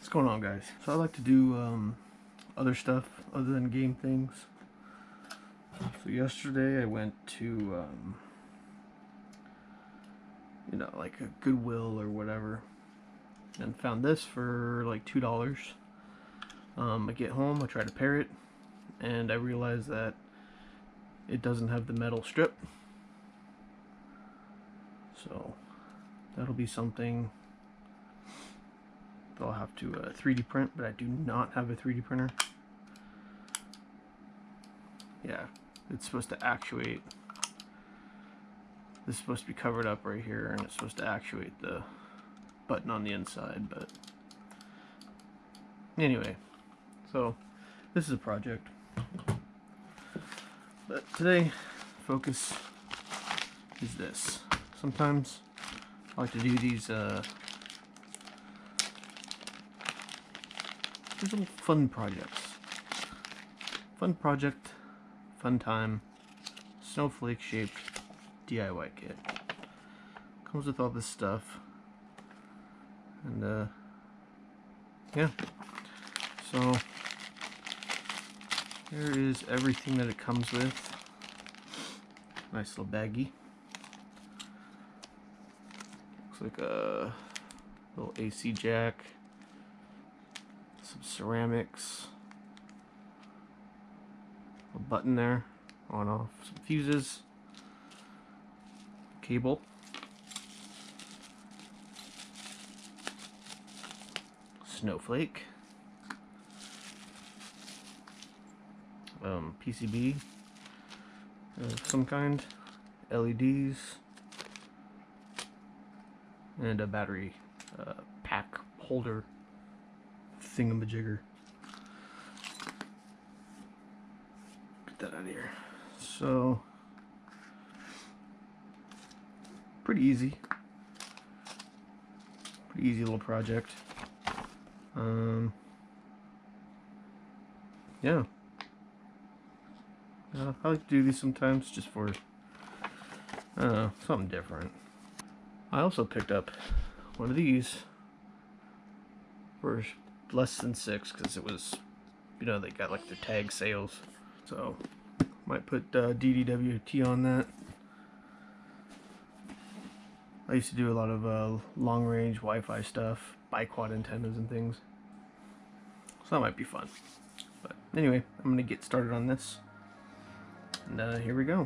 What's going on, guys? So I like to do other stuff other than game things. So yesterday I went to like a Goodwill or whatever, and found this for like $2. I get home, I try to pair it, and I realize that it doesn't have the metal strip. So that'll be something that I'll have to 3D print, but I do not have a 3D printer. Yeah, it's supposed to actuate. This is supposed to be covered up right here, and it's supposed to actuate the button on the inside, but anyway, so this is a project. But today, focus is this. Sometimes I like to do these little fun projects. Fun project, fun time, snowflake shaped DIY kit. Comes with all this stuff. And yeah. So here is everything that it comes with. Nice little baggie. Looks like a little AC jack. Some ceramics. A button there. On off. Some fuses. Cable. Snowflake. PCB of some kind. LEDs. And a battery pack holder thingamajigger. Get that out of here. So, pretty easy. Pretty easy little project. Yeah. I like to do these sometimes just for, I don't know, something different. I also picked up one of these for less than $6 because it was, they got like the tag sales. So, might put DDWT on that. I used to do a lot of long-range Wi-Fi stuff, biquad antennas and things. So that might be fun. But anyway, I'm going to get started on this. And here we go.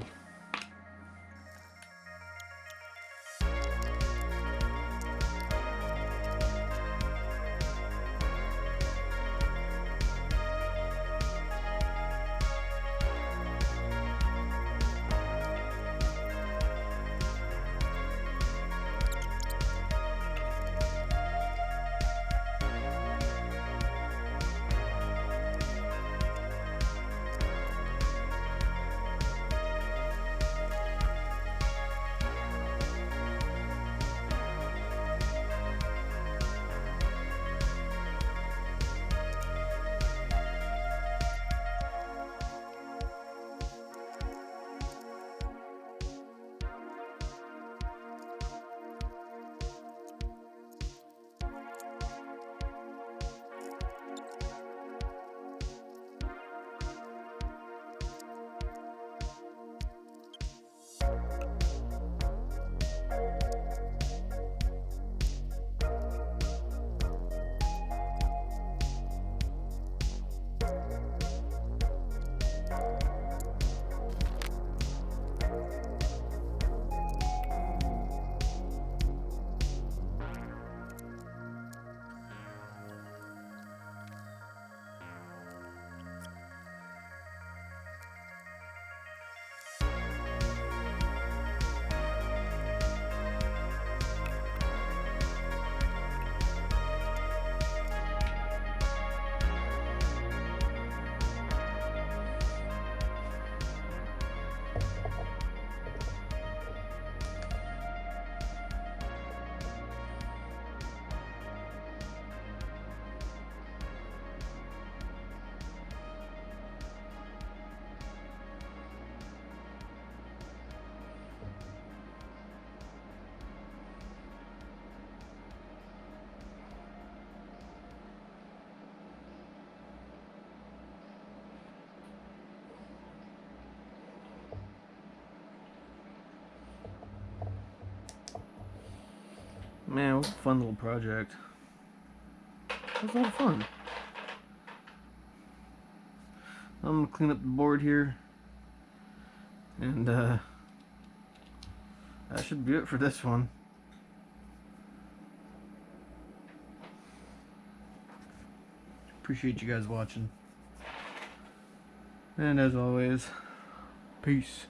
Man, it was a fun little project. It was a lot of fun. I'm gonna clean up the board here, and that should be it for this one. Appreciate you guys watching, and as always, peace.